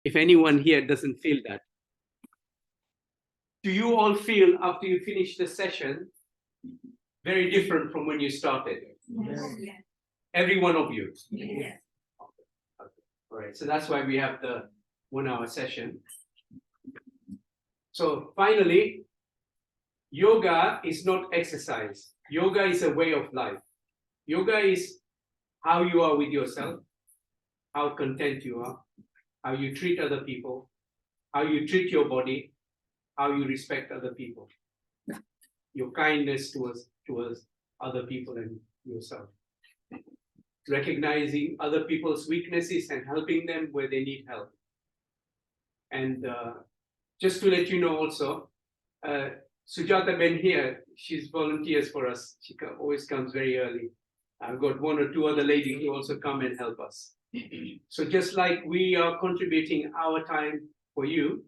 if anyone here doesn't feel that. Do you all feel after you finish the session very different from when you started? Yes. Every one of you? Yes. Okay. All right, so that's why we have the 1 hour session. So finally, yoga is not exercise. Yoga is a way of life. Yoga is how you are with yourself, how content you are, how you treat other people, how you treat your body, how you respect other people, your kindness towards other people and yourself. Recognizing other people's weaknesses and helping them where they need help. And just to let you know also, Sujata Ben here, she's volunteers for us. She always comes very early. I've got 1 or 2 other ladies who also come and help us. So just like we are contributing our time for you,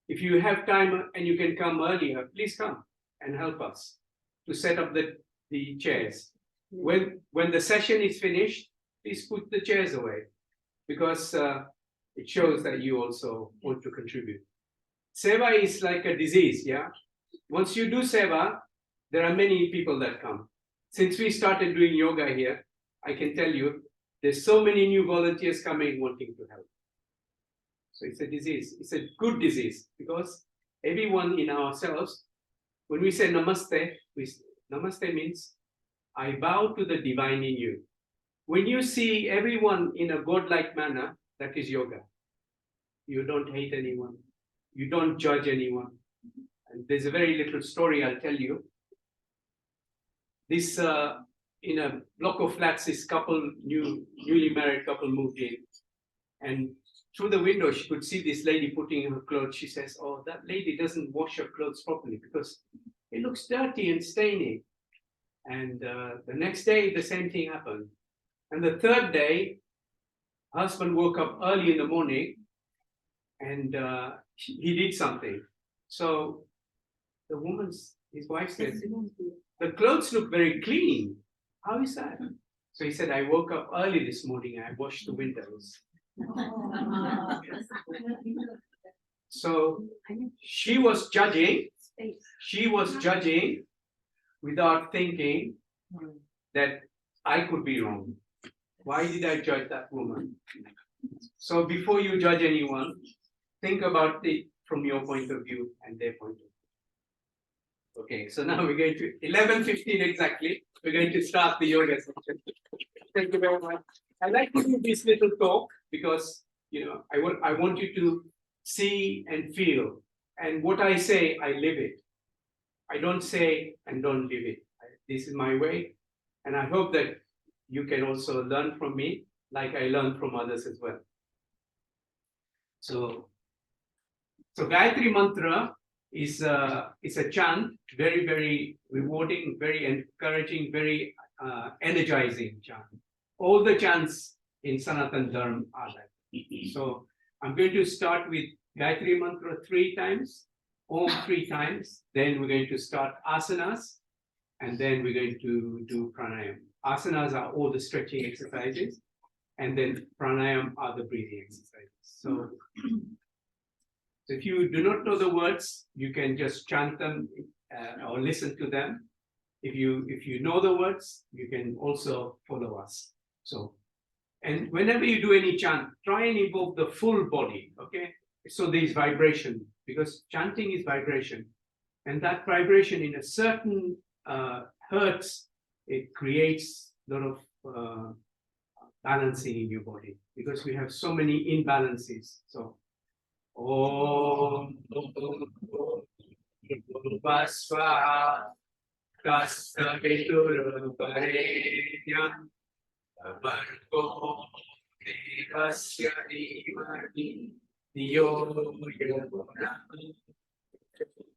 if you have time and you can come earlier, please come and help us to set up the chairs. When the session is finished, please put the chairs away, because it shows that you also want to contribute. Seva is like a disease, yeah? Once you do seva, there are many people that come. Since we started doing yoga here, I can tell you, there's so many new volunteers coming wanting to help. So it's a disease. It's a good disease, because everyone in ourselves, when we say namaste, namaste means I bow to the divine in you. When you see everyone in a godlike manner, that is yoga. You don't hate anyone. You don't judge anyone. And there's a very little story I'll tell you. This in a block of flats, this couple, newly married couple, moved in, and through the window she could see this lady putting her clothes. She says, "Oh, that lady doesn't wash her clothes properly because it looks dirty and stainy." And the next day, the same thing happened. And the third day, husband woke up early in the morning, and he did something. So his wife said, "The clothes look very clean. How is that?" So he said, "I woke up early this morning and I washed the windows." So she was judging. She was judging without thinking that I could be wrong. Why did I judge that woman? So before you judge anyone, think about it from your point of view and their point of view. Okay, so now we're going to 11:15 exactly. We're going to start the yoga session. Thank you very much. I like to do this little talk because I want you to see and feel. And what I say, I live it. I don't say and don't live it. This is my way, and I hope that you can also learn from me, like I learned from others as well. So Gayatri Mantra is a chant, very, very rewarding, very encouraging, very energizing chant. All the chants in Sanatan Dharma are like that. So I'm going to start with Gayatri Mantra 3 times, Om 3 times, then we're going to start asanas, and then we're going to do pranayam. Asanas are all the stretching exercises, and then pranayam are the breathing exercises. So if you do not know the words, you can just chant them or listen to them. If you know the words, you can also follow us. So, and whenever you do any chant, try and involve the full body, okay? So there's vibration, because chanting is vibration. And that vibration in a certain hertz, it creates a lot of balancing in your body, because we have so many imbalances. So, Om Vasva Kastavitur Parenyam Vargo Devasya Dimani Diyo Yona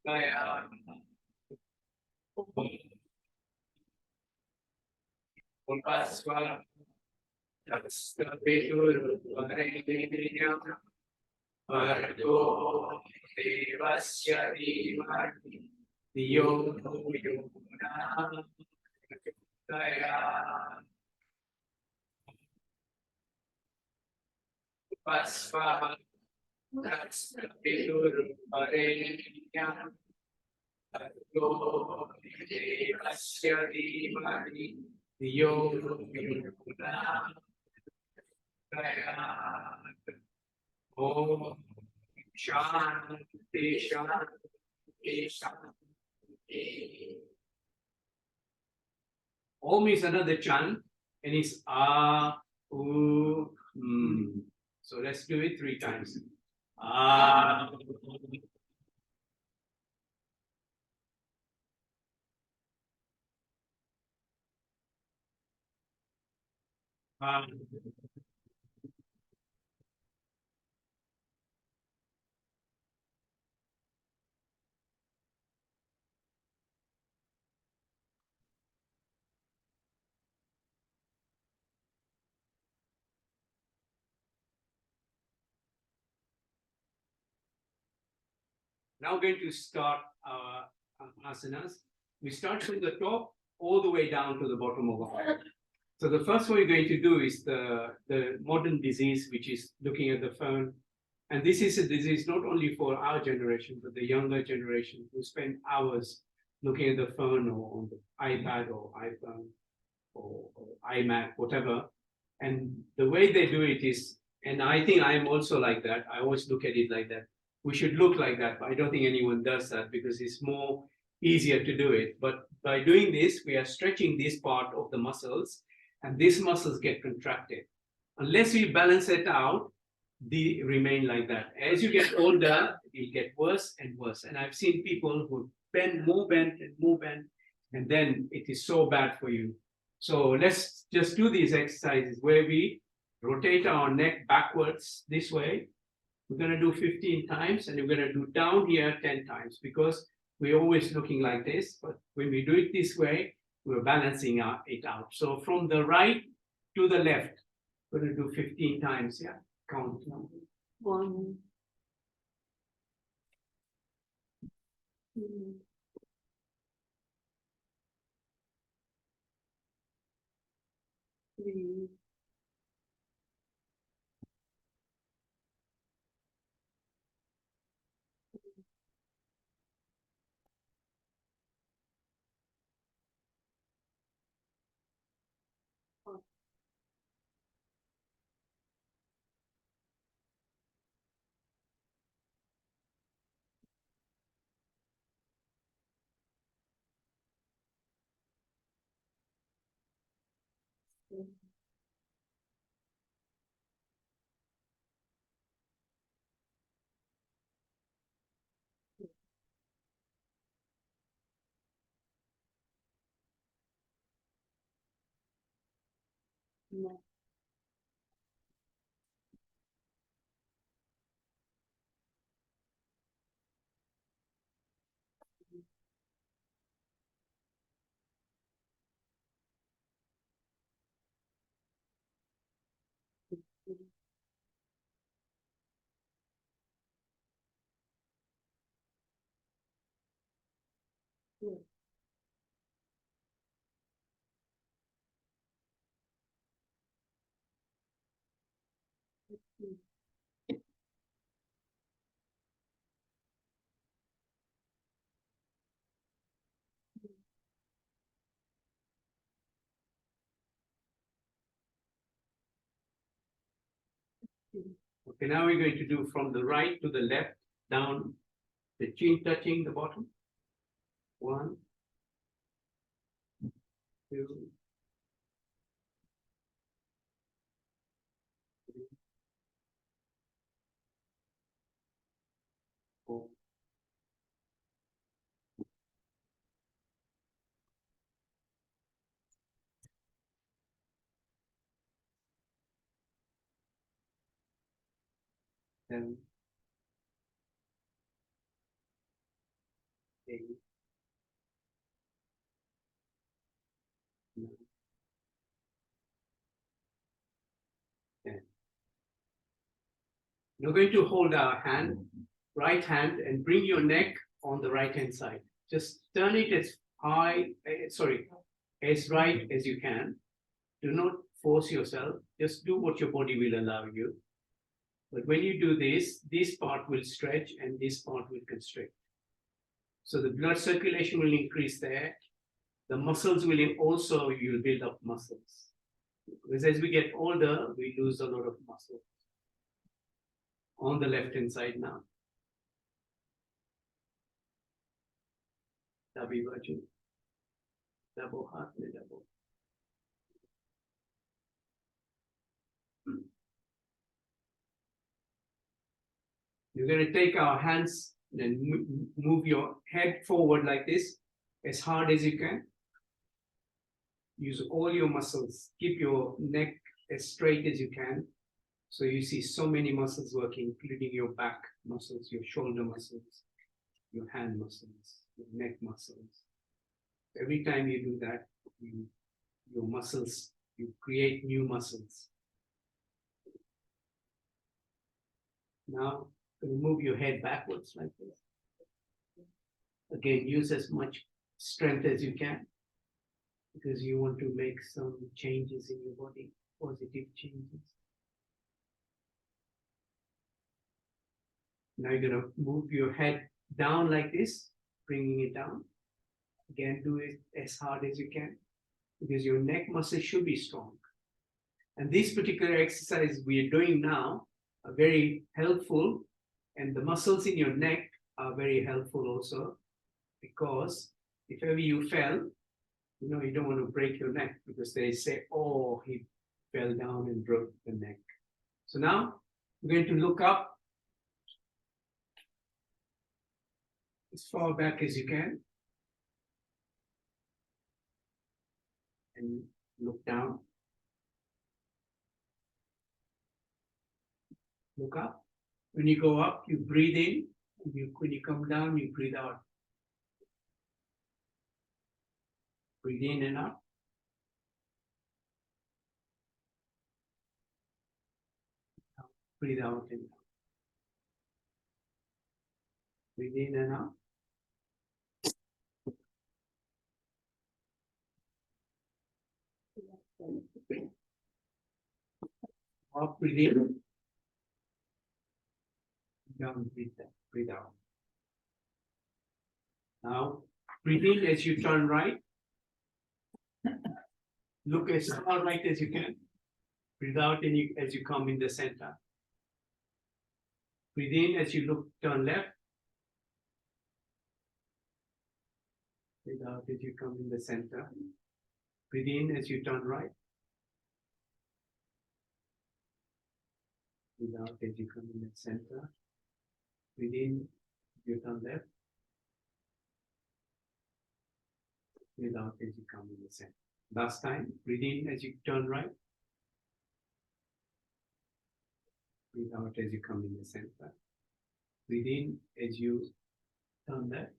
Gaya Om Vasva Kastavitur Parenyam Vargo Devasya Dimani Diyo Yona Gaya Vasva Om Shanti Shanti Shanti. Om is another chant and it's U. So let's do it 3 times. Ah. Now we're going to start our asanas. We start from the top all the way down to the bottom of our head. So the first one we're going to do is the modern disease, which is looking at the phone. And this is a disease not only for our generation, but the younger generation who spend hours looking at the phone or on the iPad or iPhone or iMac, whatever. And the way they do it is, and I think I am also like that. I always look at it like that. We should look like that, but I don't think anyone does that because it's more easier to do it. But by doing this, we are stretching this part of the muscles, and these muscles get contracted. Unless we balance it out, they remain like that. As you get older, it get worse and worse. And I've seen people who bend, more bent and more bent, and then it is so bad for you. So let's just do these exercises where we rotate our neck backwards this way. We're going to do 15 times, and we're going to do down here 10 times because we're always looking like this. But when we do it this way, we're balancing it out. So from the right to the left, we're going to do 15 times. Yeah, count. 1, 2, 3, 4. Okay, now we're going to do from the right to the left, down, the chin touching the bottom. 1, 2, 3, 4. Seven, 8, 9, 10. You're going to hold our hand, right hand, and bring your neck on the right hand side. Just turn it as high, as right as you can. Do not force yourself. Just do what your body will allow you. But when you do this part will stretch and this part will constrict. So the blood circulation will increase there. The muscles will also, you'll build up muscles. Because as we get older, we lose a lot of muscle. On the left-hand side now. Dabi baju. Double heart, double. You're going to take our hands and move your head forward like this, as hard as you can. Use all your muscles. Keep your neck as straight as you can. So you see so many muscles working, including your back muscles, your shoulder muscles, your hand muscles, your neck muscles. Every time you do that, your muscles, you create new muscles. Now, move your head backwards like this. Again, use as much strength as you can, because you want to make some changes in your body, positive changes. Now you're going to move your head down like this, bringing it down. Again, do it as hard as you can, because your neck muscle should be strong. And this particular exercise we are doing now are very helpful, and the muscles in your neck are very helpful also, because if ever you fell, you don't want to break your neck, because they say, oh, he fell down and broke the neck. So now we're going to look up as far back as you can, and look down. Look up. When you go up, you breathe in. When you come down, you breathe out. Breathe in and out. Breathe out and out. Breathe in and out. Up, breathe in. Down, breathe out. Now, breathe in as you turn right. Look as far right as you can. Breathe out as you come in the center. Breathe in as you turn left. Breathe out as you come in the center. Breathe in as you turn right. Breathe out as you come in the center. Breathe in, you turn left. Breathe out as you come in the center. Last time, breathe in as you turn right. Breathe out as you come in the center. Breathe in as you turn left.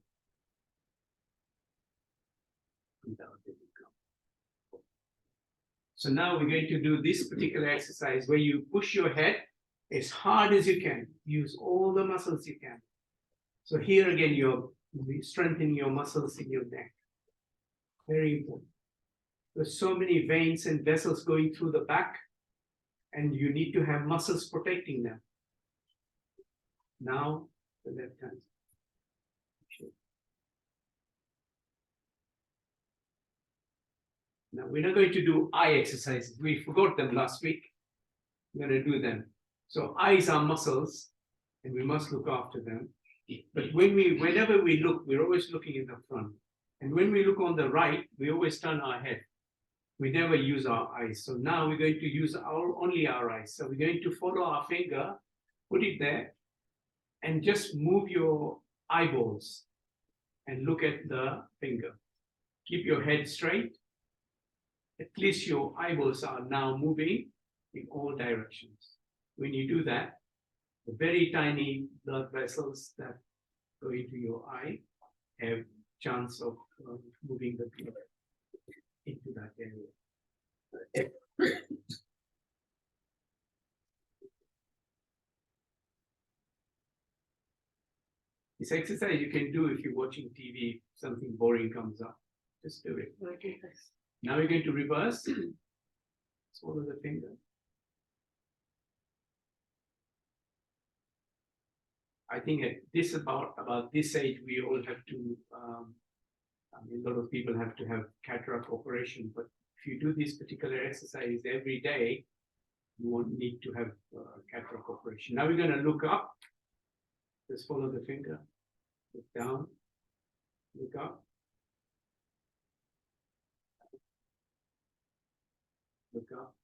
Breathe out as you come. So now we're going to do this particular exercise where you push your head as hard as you can. Use all the muscles you can. So here again, you're strengthening your muscles in your neck. Very important. There's so many veins and vessels going through the back, and you need to have muscles protecting them. Now, the left hand. Now, we're not going to do eye exercises. We forgot them last week. We're going to do them. So eyes are muscles, and we must look after them. But whenever we look, we're always looking in the front. And when we look on the right, we always turn our head. We never use our eyes. So now we're going to use only our eyes. So we're going to follow our finger, put it there, and just move your eyeballs and look at the finger. Keep your head straight. At least your eyeballs are now moving in all directions. When you do that, the very tiny blood vessels that go into your eye have chance of moving the blood into that area. This exercise you can do if you're watching TV, something boring comes up. Just do it. Okay. Now we're going to reverse. Swallow the finger. I think at this about this age, we all have to. I mean, a lot of people have to have cataract operation, but if you do this particular exercise every day, you won't need to have cataract operation. Now we're going to look up. Just follow the finger. Look down. Look up. Look up.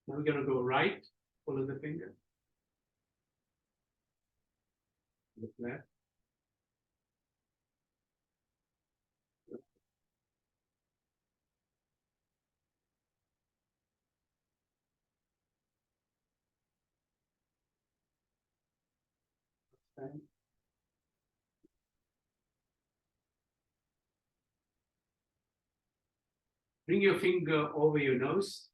Now we're going to go right. Follow the finger. Look left. Stand. Bring your finger over your nose.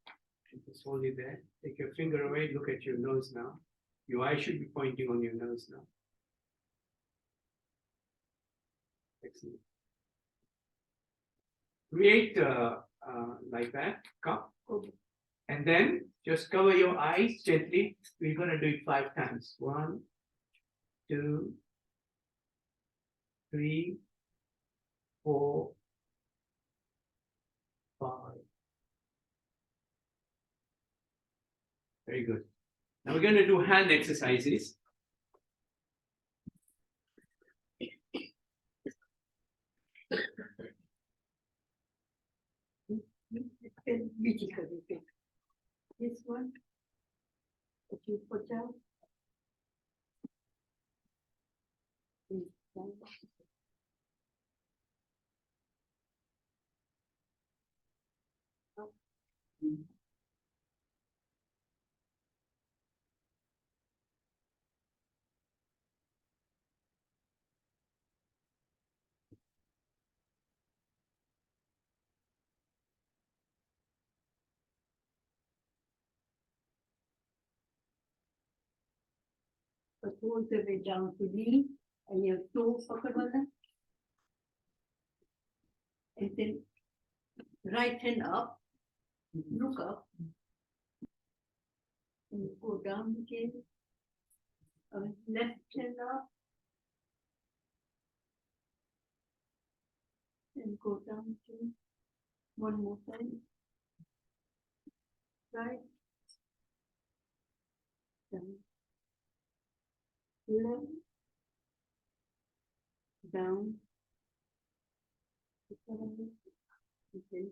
Just hold it there. Take your finger away. Look at your nose now. Your eye should be pointing on your nose now. Excellent. Create like that, cup. And then just cover your eyes gently. We're going to do it 5 times. 1, 2, 3, 4, 5. Very good. Now we're going to do hand exercises. This one, if you put down. But all the way down to knee, and your toe पकड़वाना, and then right hand up, look up, and go down again, left hand up, and go down again, one more time, right, down, left, down, okay.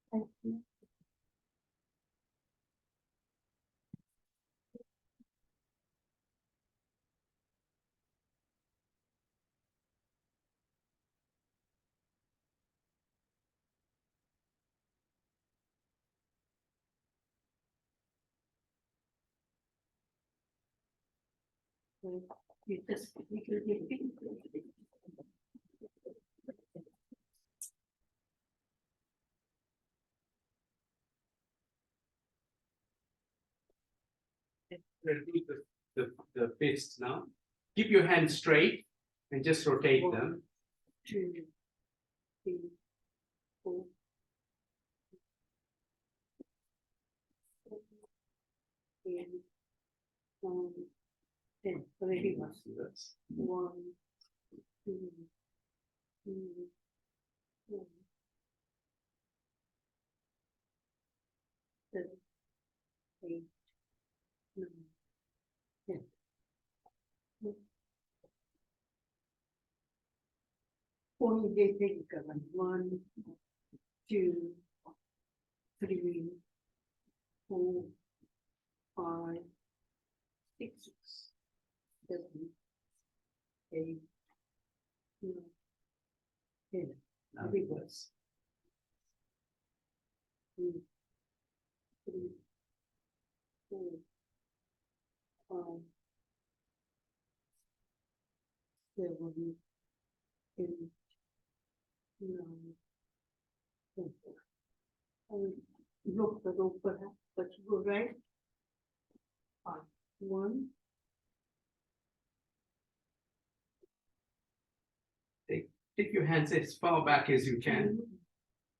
Thank you. You just We'll do the fists now. Keep your hands straight and just rotate them. 2, 3, 4, 5, 9, 10. Already was 1, 2, 3, 4, 7, 8, 9, 10. Only they take 1, 2, 3, 4, 5, 6, 7, 8, 7, 8, 9, 10. And look the ऊपर है, but go right. 1. Take your hands as far back as you can,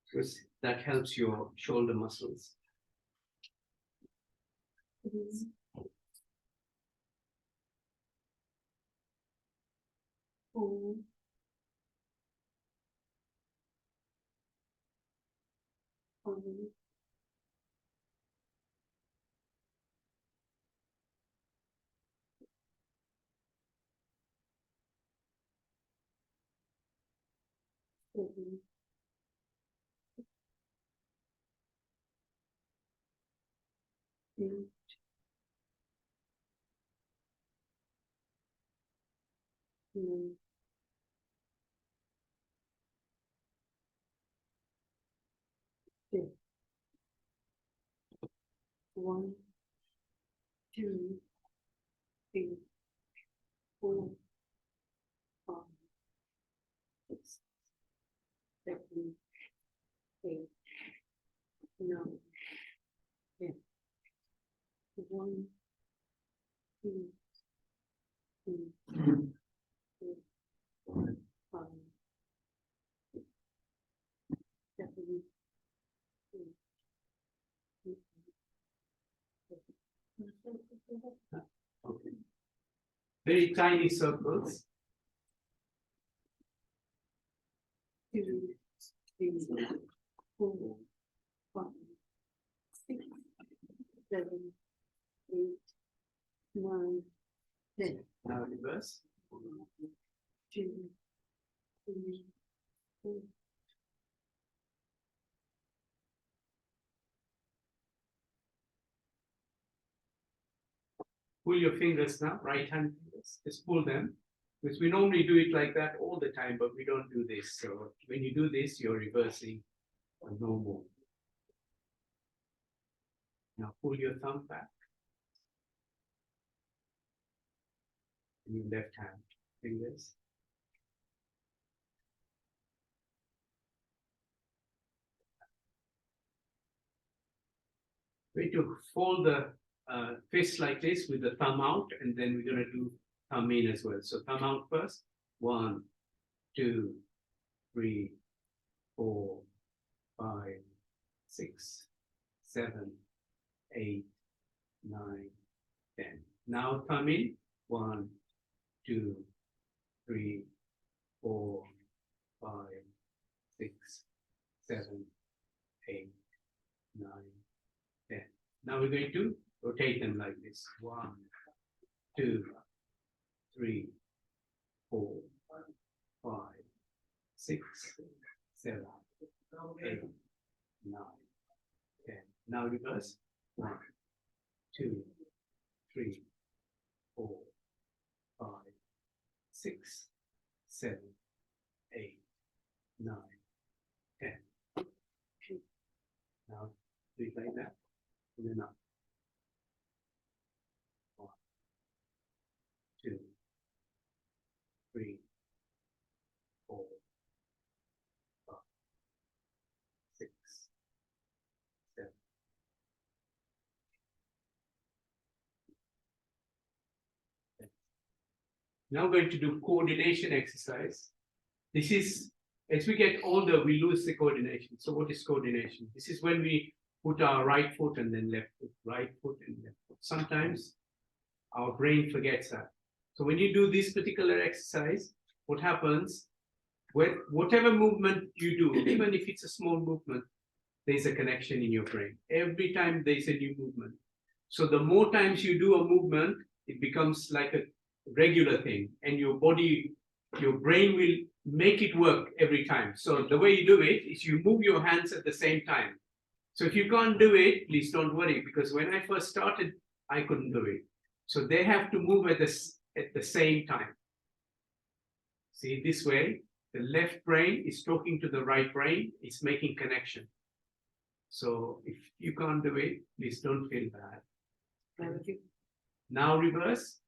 because that helps your shoulder muscles. 3, 4, 5, 7, 8, 9, 10. 1, 2, 3, 4, 5, 6, 7, 8, 9, 10. 1, 2, 3, 4, 5, 6, 7, 8, 9, Okay. Very tiny circles. 2, 3, 4, 5, 6, 7, 8, 9, 10. Now reverse. 2, 3, 4. Pull your fingers now, right hand fingers, just pull them. Because we normally do it like that all the time, but we don't do this. So when you do this, you're reversing a normal. Now pull your thumb back. And your left hand fingers. We're going to fold the fist like this with the thumb out, and then we're going to do thumb in as well. So thumb out first. 1, 2, 3, 4, 5, 6, 7, 8, 9, 10. Now thumb in. 1, 2, 3, 4, 5, 6, 7, 8, 9, 10. Now we're going to rotate them like this. 1, 2, 3, 4, 5, 6, 7, 8, 9, 10. Now reverse. 1, 2, 3, 4, 5, 6, 7, 8, 9, 10. Now do it like that. And then up. 1, 2, 3, 4, 5, 6, 7. Now we're going to do coordination exercise. This is, as we get older, we lose the coordination. So what is coordination? This is when we put our right foot and then left foot, right foot and left foot. Sometimes our brain forgets that. So when you do this particular exercise, what happens, when whatever movement you do, even if it's a small movement, there's a connection in your brain. Every time there's a new movement. So the more times you do a movement, it becomes like a regular thing, and your body, your brain will make it work every time. So the way you do it is you move your hands at the same time. So if you can't do it, please don't worry, because when I first started, I couldn't do it. So they have to move at the same time. See, this way, the left brain is talking to the right brain, it's making connection. So if you can't do it, please don't feel bad. Now reverse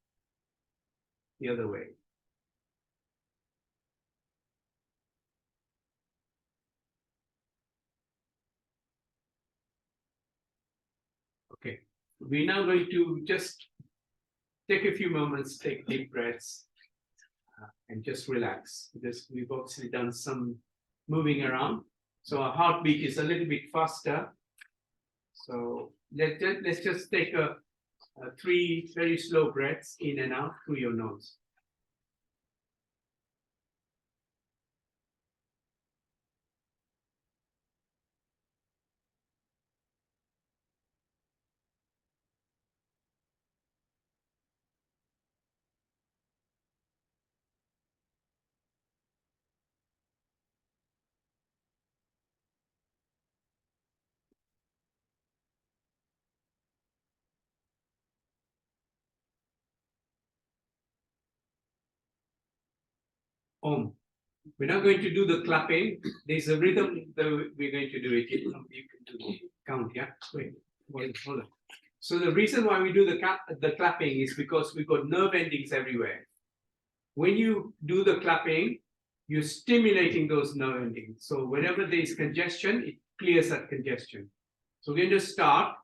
the other way. Okay, we're now going to just take a few moments, take deep breaths, and just relax, because we've obviously done some moving around. So our heartbeat is a little bit faster. So let's just take a 3 very slow breaths in and out through your nose. Om. We're not going to do the clapping. There's a rhythm that we're going to do it. You can do the count, yeah? Wait, hold on. So the reason why we do the clapping is because we've got nerve endings everywhere. When you do the clapping, you're stimulating those nerve endings. So whenever there is congestion, it clears that congestion. So we're going to start.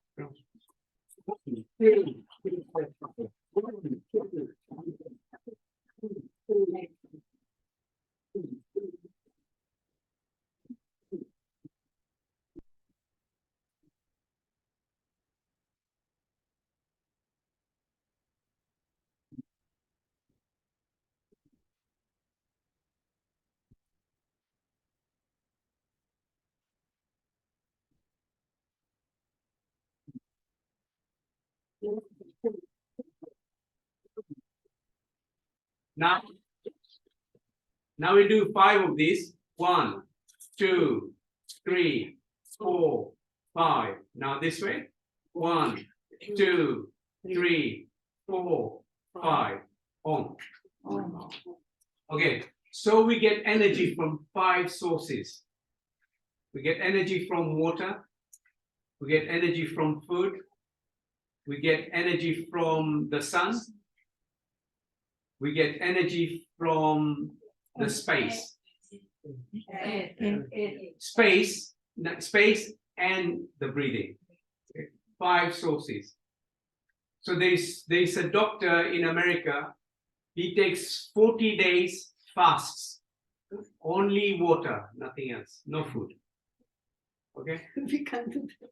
Now we do 5 of these. 1, 2, 3, 4, 5. Now this way. 1, 2, 3, 4, 5. On. Okay, so we get energy from 5 sources. We get energy from water. We get energy from food. We get energy from the sun. We get energy from the space. Space and the breathing. 5 sources. So there's a doctor in America. He takes 40 days fasts. Only water, nothing else, no food. Okay? We can't do that.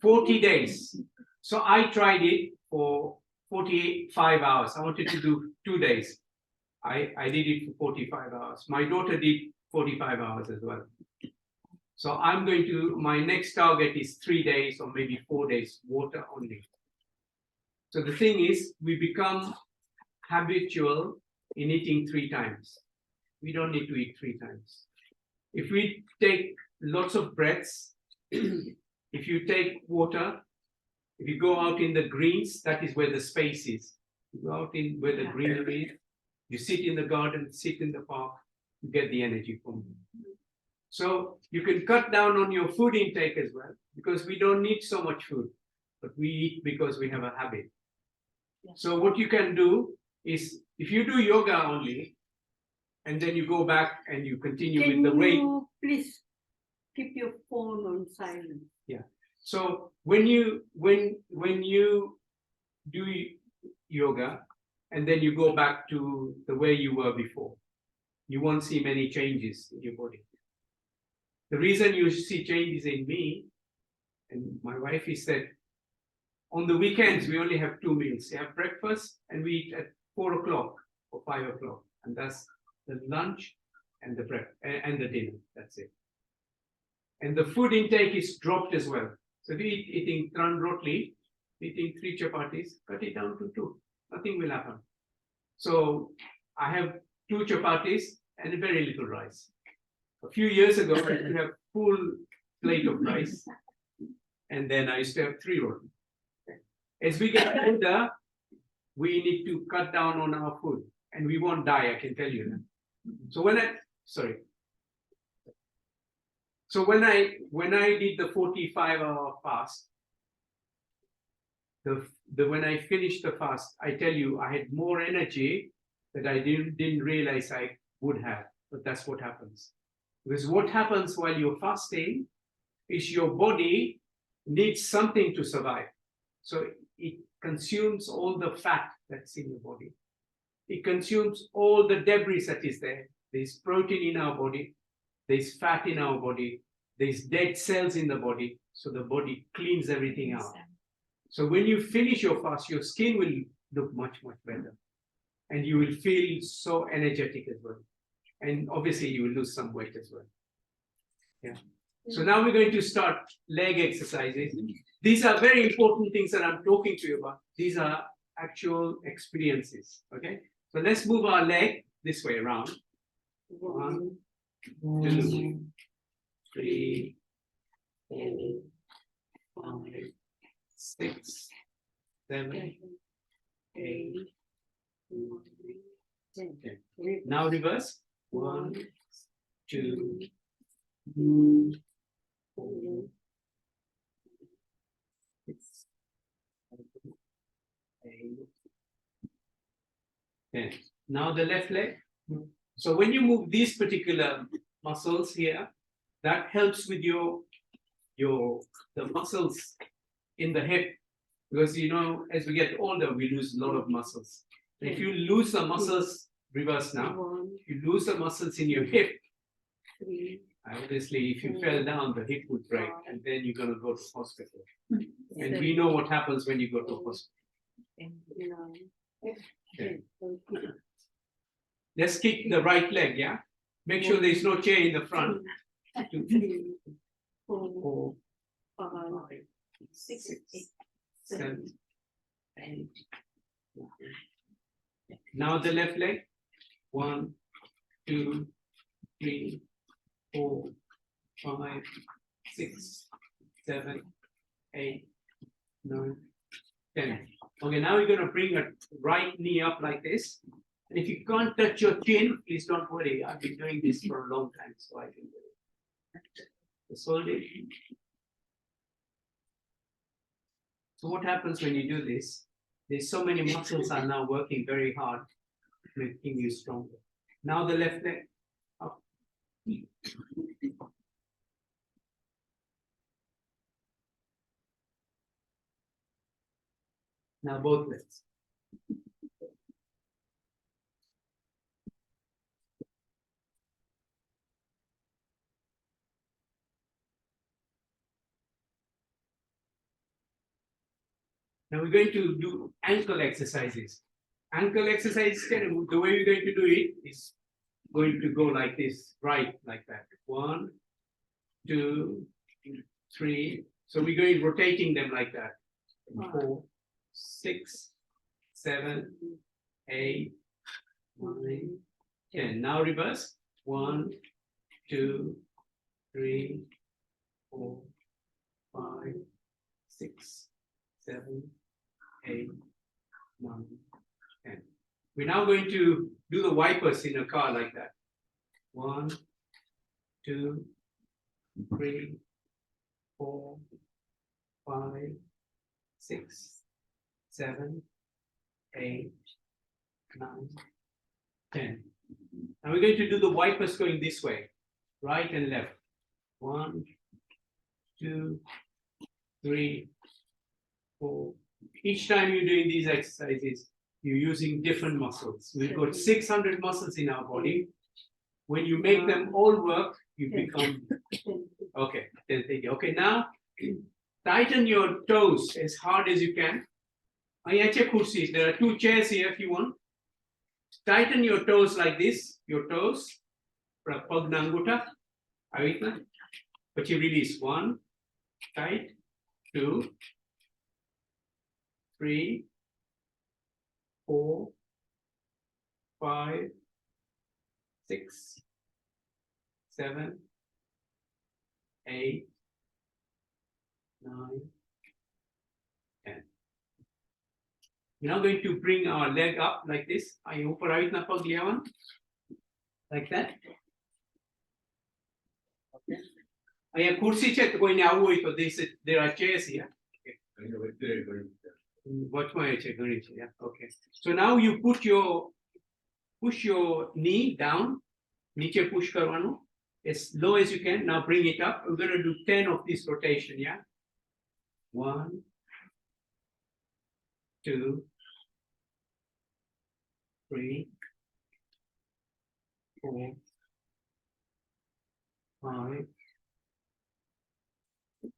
40 days. So I tried it for 45 hours. I wanted to do 2 days. I did it for 45 hours. My daughter did 45 hours as well. So my next target is 3 days or maybe 4 days, water only. So the thing is, we become habitual in eating 3 times. We don't need to eat 3 times. If we take lots of breaths, if you take water, if you go out in the greens, that is where the space is. You go out in where the greenery is, you sit in the garden, sit in the park, you get the energy from it. So you can cut down on your food intake as well, because we don't need so much food, but we eat because we have a habit. So what you can do is, if you do yoga only, and then you go back and you continue with the weight. Please keep your phone on silent. Yeah. So when you do yoga and then you go back to the way you were before, you won't see many changes in your body. The reason you see changes in me and my wife is that on the weekends we only have 2 meals. We have breakfast and we eat at 4 o'clock or 5 o'clock, and that's the lunch and the dinner. That's it. And the food intake is dropped as well. So if you eating tran rotli, eating 3 chapatis, cut it down to 2. Nothing will happen. So I have 2 chapatis and very little rice. A few years ago, I used to have full plate of rice, and then I used to have 3 roti. As we get older, we need to cut down on our food, and we won't die, I can tell you that. So when I did the 45-hour fast, when I finished the fast, I tell you, I had more energy that I didn't realize I would have, but that's what happens. Because what happens while you're fasting is your body needs something to survive. So it consumes all the fat that's in your body. It consumes all the debris that is there. There's protein in our body. There's fat in our body. There's dead cells in the body. So the body cleans everything out. So when you finish your fast, your skin will look much, much better. And you will feel so energetic as well. And obviously you will lose some weight as well. Yeah. So now we're going to start leg exercises. These are very important things that I'm talking to you about. These are actual experiences. Okay. So let's move our leg this way around. 1, 2, 3, 4, 5, 6, 7, 8. Okay. Now reverse. 1, 2, 3, 4, 6, 7, 8, 10. Now the left leg. So when you move these particular muscles here, that helps with the muscles in the hip, because as we get older, we lose a lot of muscles. If you lose the muscles, reverse now. If you lose the muscles in your hip, obviously, if you fell down, the hip would break, and then you're going to go to hospital. And we know what happens when you go to hospital. Okay. Let's kick the right leg, yeah? Make sure there's no chair in the front. 2, 3, 4, 5, 6, 7, 8, 9. Now the left leg. 1, 2, 3, 4, 5, 6, 7, 8, 9, 10. Okay, now we're going to bring a right knee up like this. And if you can't touch your chin, please don't worry. I've been doing this for a long time, so I can do it. Just hold it. So what happens when you do this? There's so many muscles are now working very hard, making you stronger. Now the left leg up. Now both legs. Now we're going to do ankle exercises. Ankle exercises, the way we're going to do it is going to go like this, right, like that. 1, 2, 3. So we're going rotating them like that. 4, 6, 7, 8, 9, 10. Now reverse. 1, 2, 3, 4, 5, 6, 7, 8, 9, 10. We're now going to do the wipers in a car like that. 1, 2, 3, 4, 5, 6, 7, 8, 9, 10. Now we're going to do the wipers going this way, right and left. 1, 2, 3, 4. Each time you're doing these exercises, you're using different muscles. We've got 600 muscles in our body. When you make them all work, you become okay. Okay, now tighten your toes as hard as you can. There are 2 chairs here if you want. Tighten your toes like this. Your toes. Pag nanguta. But you release. 1, tight. 2, 3, 4, 5, 6, 7, 8, 9, 10. We're now going to bring our leg up like this. Like that. Okay. There are chairs here. Okay. So now you push your knee down. Niche push karwano as low as you can. Now bring it up. We're going to do 10 of this rotation. Yeah. 1, 2, 3, 4, 5, 6,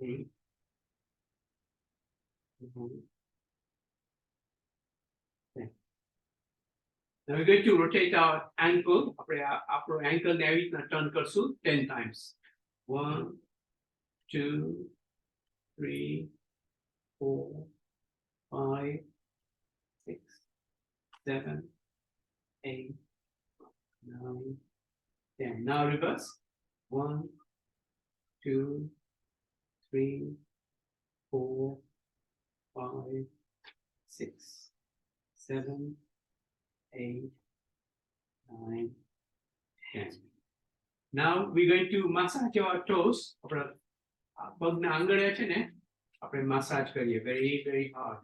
8, 9, 10. Now we're going to rotate our ankle. Upper ankle ને આવી રીતના turn કરશું 10 times. 1, 2, 3, 4, 5, 6, 7, 8, 9, 10. Now reverse. 1, 2, 3, 4, 5, 6, 7, 8, 9, 10. Now we're going to massage our toes. પગના આંગળે છે ને આપણે massage કરીએ very hard,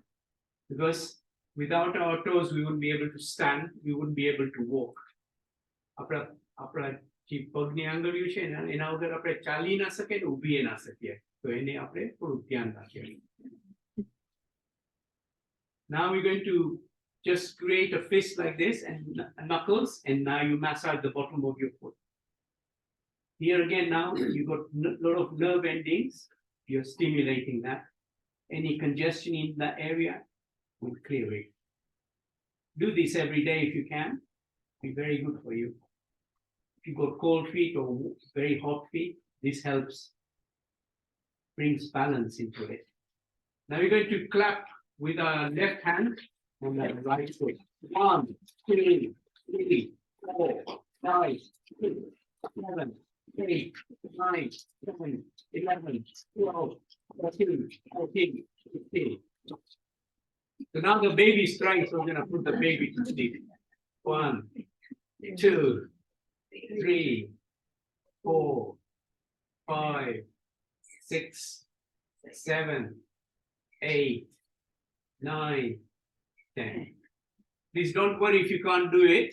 because without our toes we wouldn't be able to stand, we wouldn't be able to walk. આપણા જે પગની આંગળીઓ છે ને એના વગર આપણે ચાલી ના શકીએ ને ઊભી ના શકીએ, તો એને આપણે થોડું ધ્યાન રાખીએ. Now we're going to just create a fist like this and knuckles, and now you massage the bottom of your foot. Here again, now you got a lot of nerve endings. You're stimulating that. Any congestion in that area will clear it. Do this every day if you can. Be very good for you. If you got cold feet or very hot feet, this helps, brings balance into it. Now we're going to clap with our left hand on the right foot. 1, 2, 3, 4, 5, 6, 7, 8, 9, 10, 11, 12, 13, 14, 15. So now the baby's crying, so we're going to put the baby to sleep. 1, 2, 3, 4, 5, 6, 7, 8, 9, 10. Please don't worry if you can't do it.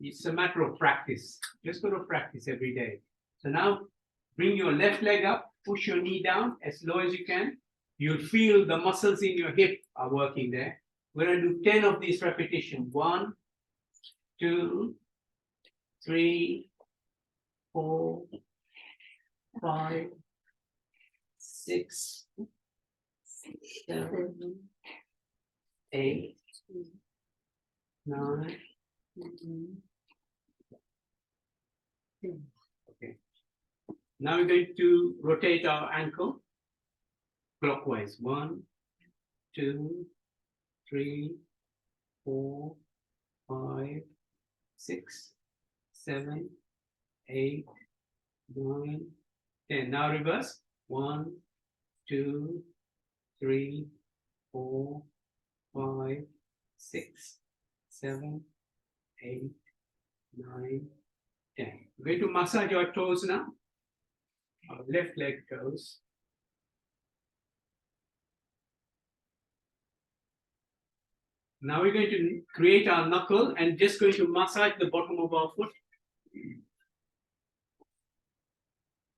It's a matter of practice. Just go to practice every day. So now bring your left leg up, push your knee down as low as you can. You'll feel the muscles in your hip are working there. We're going to do 10 of these repetitions. 1, 2, 3, 4, 5, 6, 7, 8, 9. Okay. Now we're going to rotate our ankle clockwise. 1, 2, 3, 4, 5, 6, 7, 8, 9, 10. Now reverse. 1, 2, 3, 4, 5, 6, 7, 8, 9, 10. We're going to massage our toes now. Our left leg toes. Now we're going to create our knuckle and just going to massage the bottom of our foot. I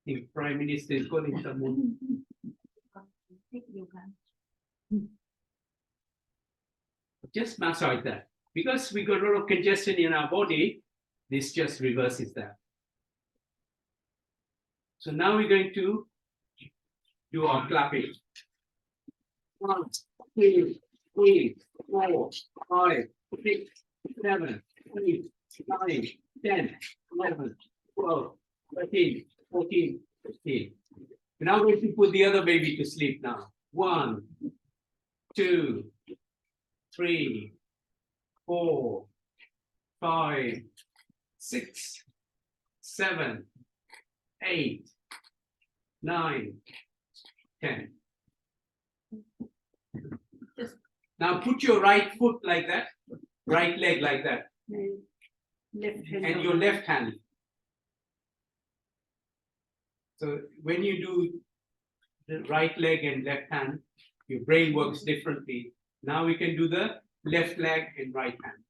think Prime Minister is calling someone. Just massage that. Because we got a lot of congestion in our body, this just reverses that. So now we're going to do our clapping. 1, 2, 3, 4, 5, 6, 7, 8, 9, 10, 11, 12, 13, 14, 15. We're now going to put the other baby to sleep now. 1, 2, 3, 4, 5, 6, 7, 8, 9, 10. Now put your right foot like that, right leg like that, and your left hand. So when you do the right leg and left hand, your brain works differently. Now we can do the left leg and right hand.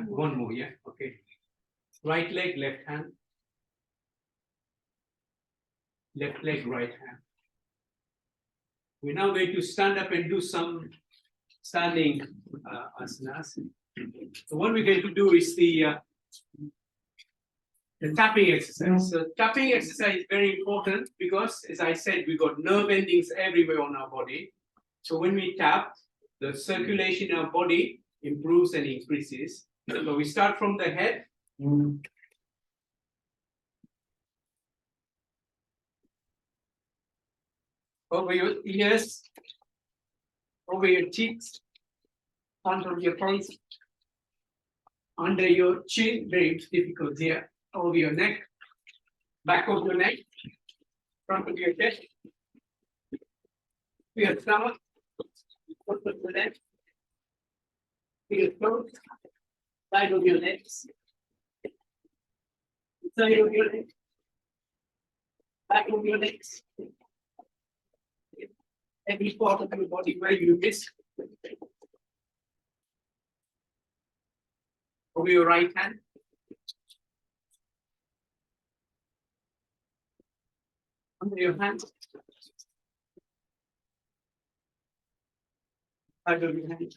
One more, yeah, okay. Right leg, left hand. Left leg, right hand. We're now going to stand up and do some standing asanas. So what we're going to do is the tapping exercise. So tapping exercise is very important because, as I said, we got nerve endings everywhere on our body. So when we tap, the circulation in our body improves and increases. So we start from the head. Over your ears, over your cheeks, under your face, under your chin, very difficult here, over your neck, back of your neck, front of your chest, your stomach, front of your neck, your throat, side of your legs, side of your neck, back of your legs, every part of your body where you miss. Over your right hand. Under your hand. Side of your hand.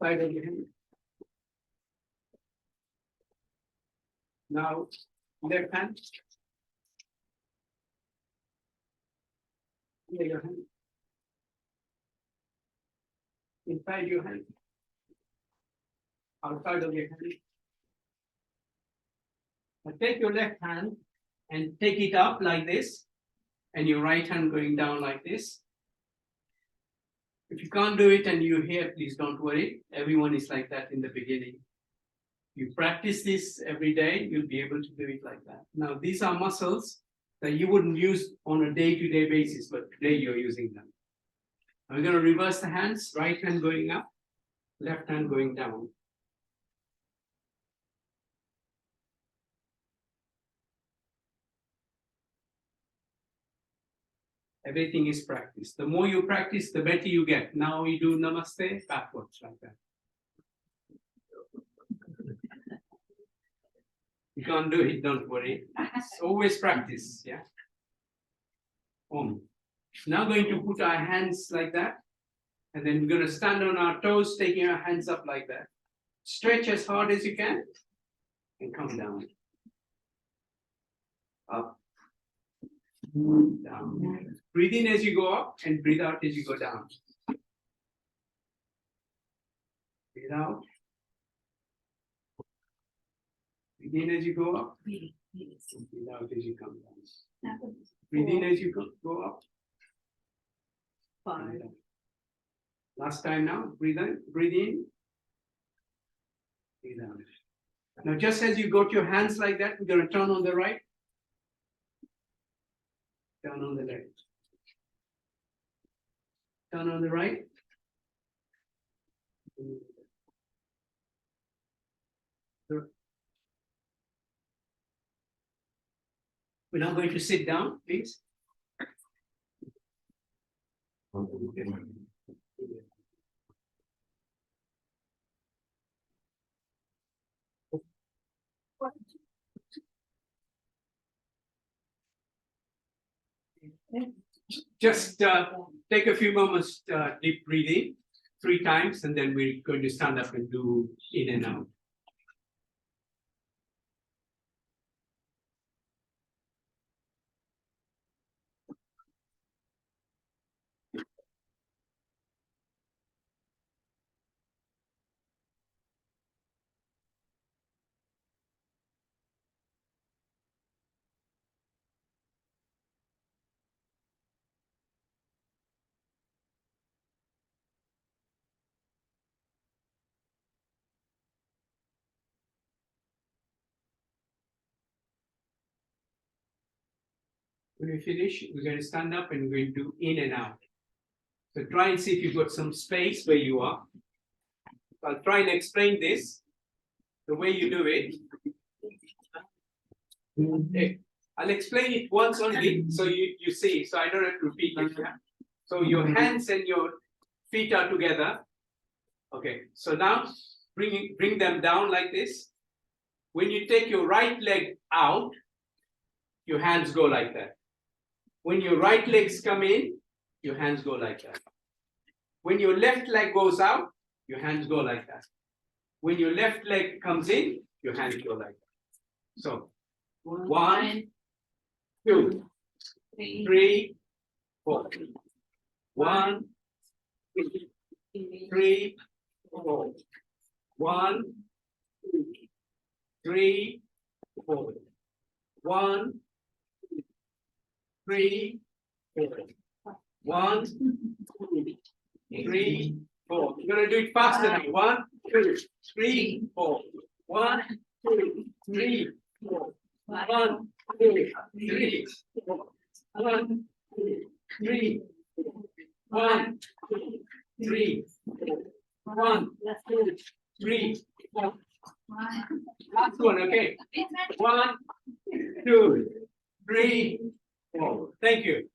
Side of your hand. Now, left hand. Under your hand. Inside your hand. Outside of your hand. Now take your left hand and take it up like this, and your right hand going down like this. If you can't do it and you're here, please don't worry. Everyone is like that in the beginning. You practice this every day, you'll be able to do it like that. Now, these are muscles that you wouldn't use on a day-to-day basis, but today you're using them. I'm going to reverse the hands, right hand going up, left hand going down. Everything is practice. The more you practice, the better you get. Now we do namaste backwards like that. You can't do it, don't worry. It's always practice, yeah. Now going to put our hands like that. And then we're going to stand on our toes, taking our hands up like that. Stretch as hard as you can and come down. Up. Down. Breathe in as you go up and breathe out as you go down. Breathe out. Breathe in as you go up. Breathe out as you come down. Breathe in as you go up. 5. Last time now. Breathe in. Breathe in. Breathe out. Now, just as you got your hands like that, we're going to turn on the right. Turn on the left. Turn on the right. We're now going to sit down, please. Just take a few moments deep breathing 3 times, and then we're going to stand up and do in and out. When we finish, we're going to stand up and we're going to do in and out. So try and see if you've got some space where you are. I'll try and explain this, the way you do it. Okay. I'll explain it once only, so you see, so I don't have to repeat it. Yeah? So your hands and your feet are together. Okay, so now bring them down like this. When you take your right leg out, your hands go like that. When your right legs come in, your hands go like that. When your left leg goes out, your hands go like that. When your left leg comes in, your hands go like that. So 1, 2, 3, 4. 1, 2, 3, 4. 1, 2, 3, 4. 1, 2, 3, 4. 1, 2, 3, 4. You're gonna do it faster now. 1, 2, 3, 4. 1, 2, 3, 4. 1, 2, 3, 4. 1, 2, 3, 4. 1, 2, 3, 4. 1, 2, 3, 4. Last one, okay. 1, 2, 3, 4. Thank you.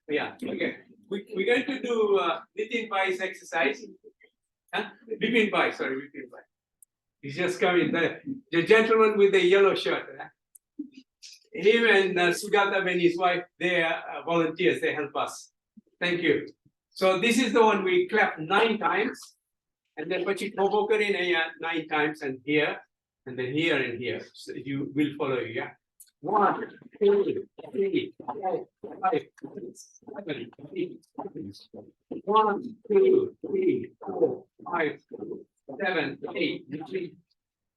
Yeah, okay. We're going to do Nitin Bhai's exercise. Vipin Bhai, sorry, Vipin Bhai. He's just coming. The gentleman with the yellow shirt. Him and Sugata and his wife, they are volunteers. They help us. Thank you. So this is the one we clap 9 times. And then but you provoke it in 9 times and here, and then here and here. So you will follow you, yeah? 1, 2, 3, 4, 5, 6, 7, 8. 1, 2, 3, 4, 5, 7, 8.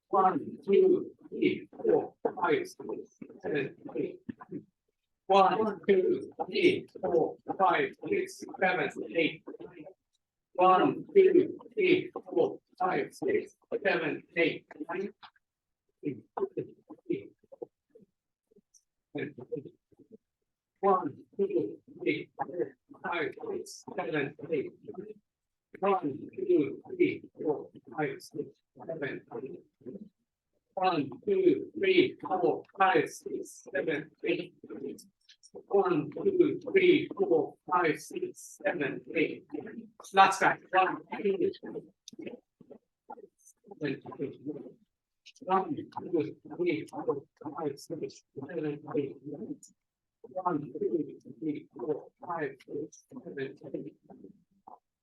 1, 2, 3, 4, 5, 6, 7, 8. 1, 2, 3, 4, 5, 6, 7, 8. 1, 2, 3, 4, 5, 6, 7, 8. 1, 2, 3, 4, 5, 6, 7, 8. 1, 2, 3, 4, 5, 6, 7, 8. 1, 2, 3, 4, 5, 6, 7, 8. 1, 2, 3, 4, 5, 6, 7, 8. Last time. 1, 2, 3, 1, 2, 3, 4, 5, 6, 7, 8. 1, 2, 3, 4, 5, 6, 7, 8.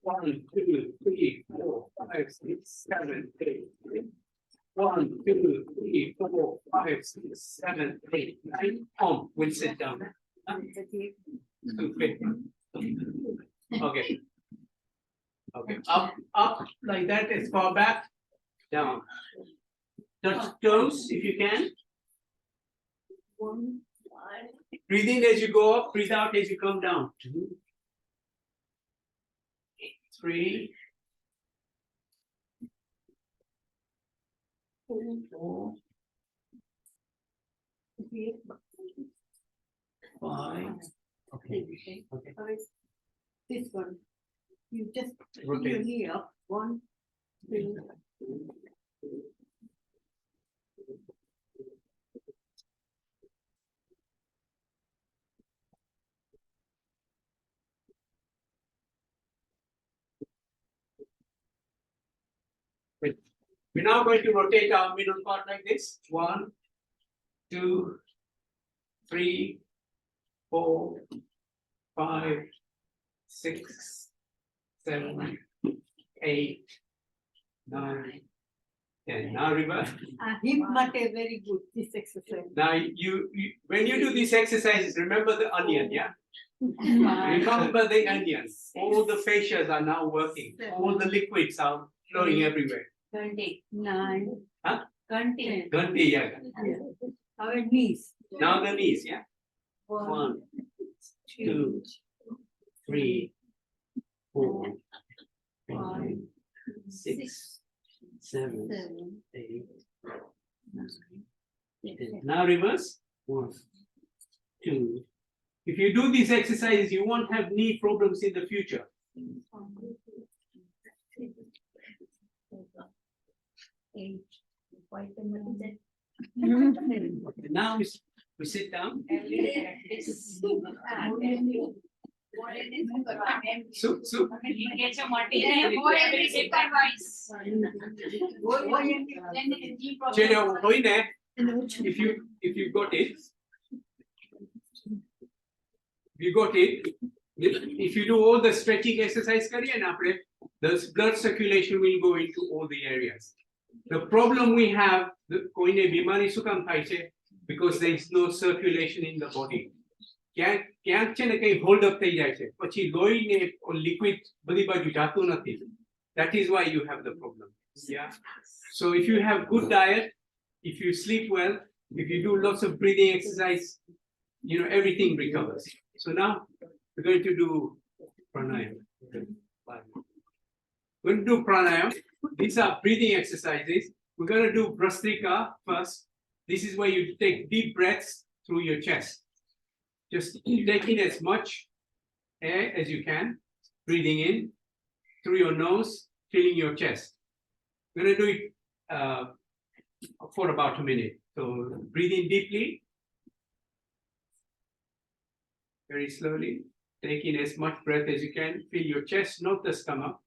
1, 2, 3, 4, 5, 6, 7, 8. 1, 2, 3, 4, 5, 6, 7, 8, 9. We'll sit down. Okay. Okay. Okay. Up like that as far back. Down. Touch toes if you can. Breathe in as you go up, breathe out as you come down. 2, 3, 4, 5. Okay. Okay. This one, you just put Rotate. your knee up. 1, 2. We're now going to rotate our middle part like this. 1, 2, 3, 4, 5, 6, 7, 8, 9, 10. Now reverse. Hip mate very good, this exercise. Now you when you do these exercises, remember the onion, yeah? Remember the onion. All the fascias are now working. All the liquids are flowing everywhere. 20, 9, Huh? 20. 20, yeah. Our knees. Now the knees, yeah? 1, 1, 2, 3, 4, 5, 6, 7, 8, 9, 10. Now reverse. 1, 2. If you do these exercises, you won't have knee problems in the future. 8. Now we sit down. So if you got it, if you do all the stretching exercise, the blood circulation will go into all the areas. The problem we have, because there is no circulation in the body. Hold up liquid that is why you have the problem. Yeah. So if you have good diet, if you sleep well, if you do lots of breathing exercise, everything recovers. So now we're going to do pranayama. We're going to do pranayama. These are breathing exercises. We're going to do Brastrika first. This is where you take deep breaths through your chest. Just take in as much air as you can, breathing in through your nose, filling your chest. We're going to do it for about a minute. So breathe in deeply, very slowly. Take in as much breath as you can. Fill your chest, not the stomach.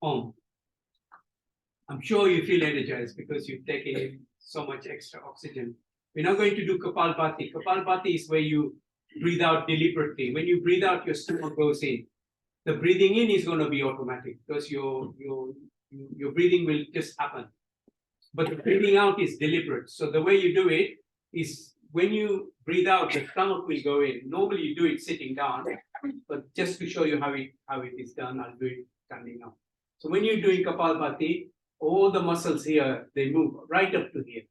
Om. I'm sure you feel energized because you've taken in so much extra oxygen. We're now going to do Kapalbhati. Kapalbhati is where you breathe out deliberately. When you breathe out, your stomach goes in. The breathing in is going to be automatic because your breathing will just happen. But the breathing out is deliberate. So the way you do it is when you breathe out, the stomach will go in. Normally you do it sitting down, but just to show you how it is done, I'll do it standing up. So when you're doing Kapalbhati, all the muscles here, they move right up to here.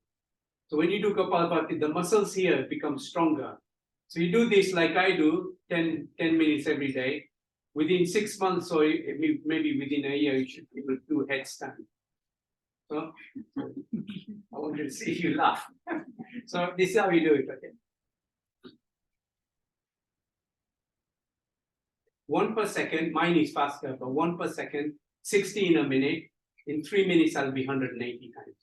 So when you do Kapalbhati, the muscles here become stronger. So you do this like I do, 10 minutes every day. Within 6 months or maybe within a year, you should be able to do headstand. So I wanted to see if you laugh. So this is how you do it, okay? 1 per second, mine is faster, but 1 per second, 60 in a minute. In 3 minutes, I'll be 180 times.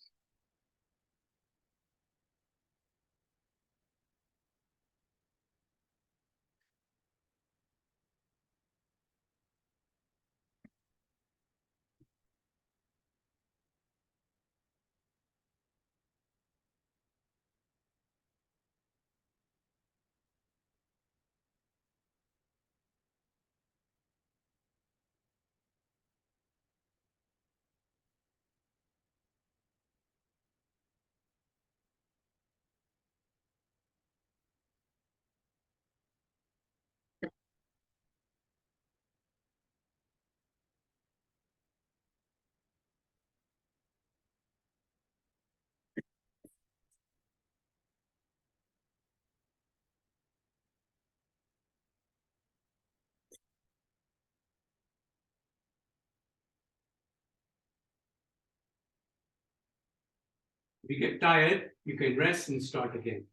If you get tired, you can rest and start again.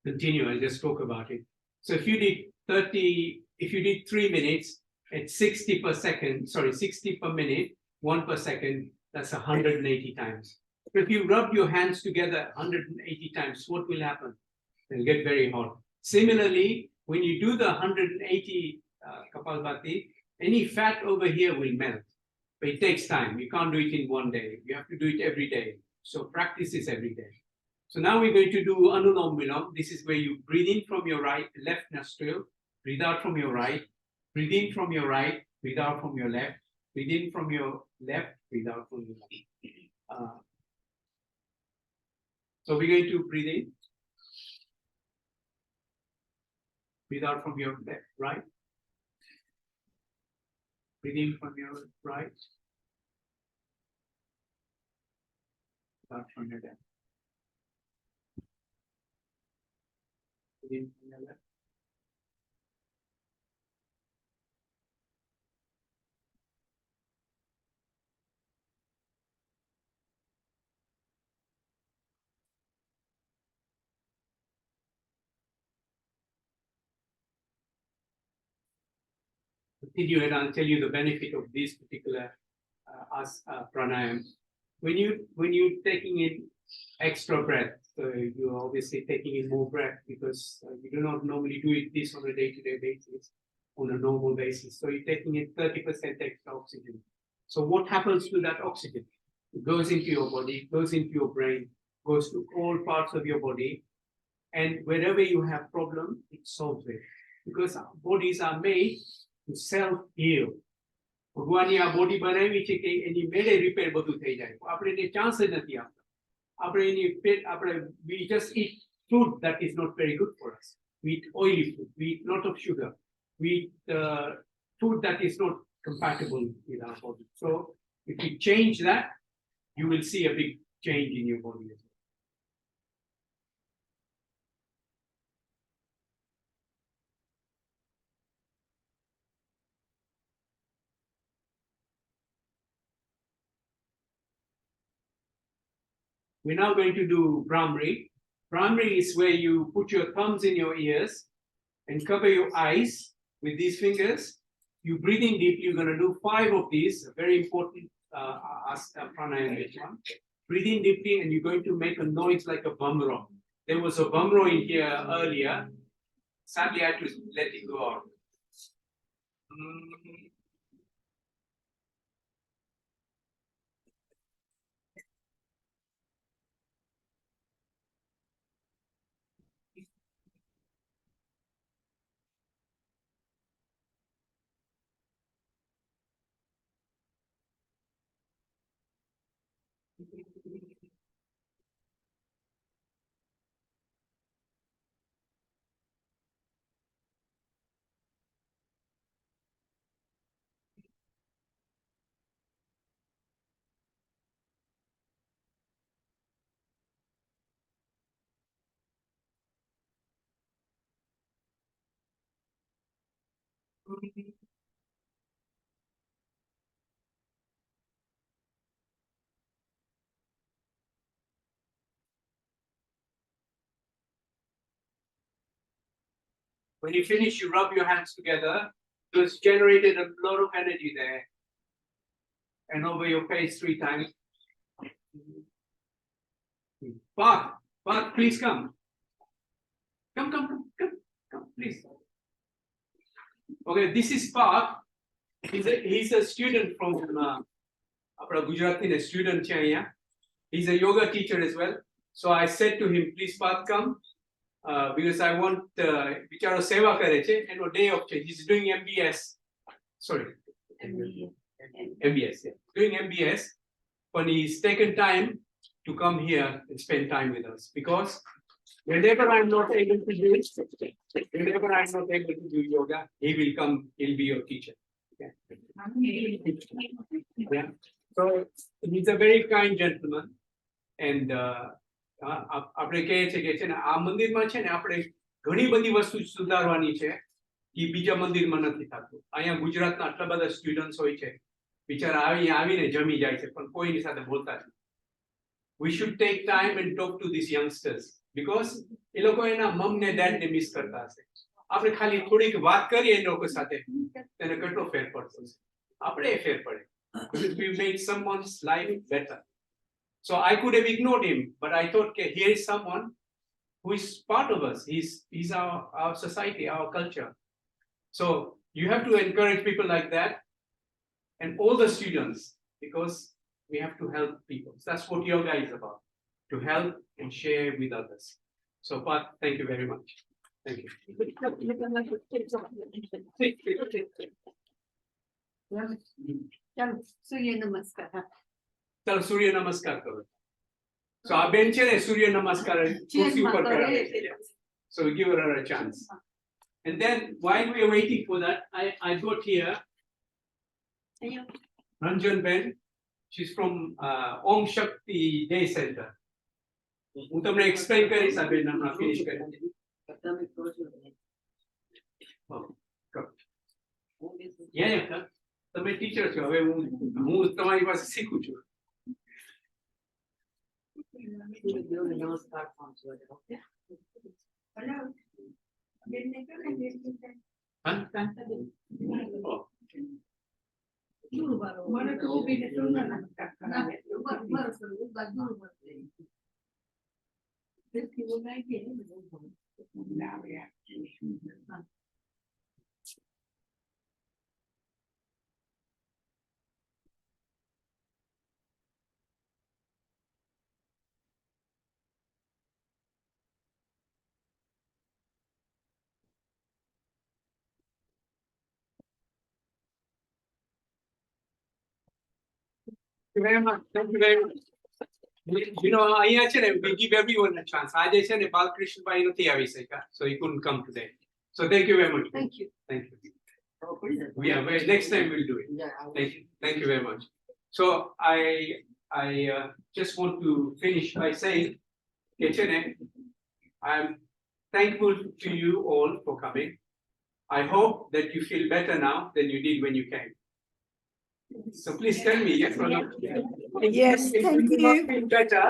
continue. I'll just talk about it. So if you did 3 minutes at 60 per second, 60 per minute, 1 per second, that's 180 times. So if you rub your hands together 180 times, what will happen? They'll get very hot. Similarly, when you do the 180 Kapalbhati, any fat over here will melt. But it takes time. You can't do it in one day. You have to do it every day. So practice is every day. So now we're going to do Anulom Vilom. This is where you breathe in from your left nostril, breathe out from your right, breathe in from your right, breathe out from your left, breathe in from your left, breathe out from your left. So we're going to breathe in, breathe out from your left, right, breathe in from your right, breathe out from your left. Breathe in from your left. Continue and I'll tell you the benefit of this particular pranayam. When you're taking in extra breath, so you're obviously taking in more breath because you do not normally do it this on a day-to-day basis, on a normal basis. So you're taking in 30% extra oxygen. So what happens to that oxygen? It goes into your body, goes into your brain, goes to all parts of your body, and wherever you have problem, it solves it. Because our bodies are made to self-heal. ભગવાનની આ body બનાવી છે કે એની મેળે repair બધું થઈ જાય. આપણે એને ચાન્સ જ નથી આપતા. We just eat food that is not very good for us. We eat oily food. We eat lot of sugar. We eat food that is not compatible with our body. So if you change that, you will see a big change in your body as well. We're now going to do Brahmari. Brahmari is where you put your thumbs in your ears and cover your eyes with these fingers. You breathe in deeply. You're going to do 5 of these, a very important pranayama. Breathe in deeply and you're going to make a noise like a bamro. There was a bamro in here earlier. Sadly, I had to let it go out. When you finish, you rub your hands together. So it's generated a lot of energy there. And over your face 3 times. Parth, please come. Come, please. Okay, this is Parth. He's a student from Gujarati, a student here. He's a yoga teacher as well. So I said to him, please Parth, come. Because I want Vicharo Seva kare che, and day of change. He's doing MBS. Sorry. MBS, yeah. Doing MBS, but he's taken time to come here and spend time with us because whenever I'm not able to do yoga, he will come, he'll be your teacher. Okay. Yeah. So he's a very kind gentleman, and આપણે કહે છે કે છે ને આ મંદિરમાં છે ને આપણે ઘણી બધી વસ્તુ સુધારવાની છે એ બીજા મંદિરમાં નથી થતું. અહીંયા ગુજરાતના આટલા બધા સ્ટુડન્ટ્સ હોય છે, બિચારા આવીને જમી જાય છે પણ કોઈની સાથે બોલતા નથી. We should take time and talk to these youngsters because એ લોકો એના મમ ને ડેડ ને મિસ કરતા હશે. આપણે ખાલી થોડીક વાત કરીએ એ લોકો સાથે તેને કેટલો ફેર પડતો છે. આપણે એ ફેર પડે because we made someone's life better. So I could have ignored him, but I thought, okay, here is someone who is part of us. He's our society, our culture. So you have to encourage people like that and all the students, because we have to help people. So that's what yoga is about, to help and share with others. So, Pat, thank you very much. Thank you. ચાલો સૂર્ય નમસ્કાર. ચાલો સૂર્ય નમસ્કાર કરો. So આ બેન છે ને સૂર્ય નમસ્કાર ખુરશી ઉપર કરાવે છે. So we give her a chance. And then while we are waiting for that, I got here Ranjan Ben. She's from Om Shakti Day Center. હું તમને explain કરીશ આ બેન હમણાં finish કરી. Yeah, તમે ટીચર છો, હવે હું તમારી પાસે શીખું છું. નમસ્કાર. મને તો ઊભી ને સૂર્ય નમસ્કાર કરાવે. Thank you very much. Thank you very much. You know, અહીંયા છે ને, we give everyone a chance. આજે છે ને બાલકૃષ્ણભાઈ નથી આવી શક્યા, so he couldn't come today. So thank you very much. Thank you. Thank you. Yeah, next time we'll do it. Thank you very much. So I just want to finish by saying, Kechene, I'm thankful to you all for coming. I hope that you feel better now than you did when you came. So please tell me, yes or no? Yes, If thank you do not you. feel better,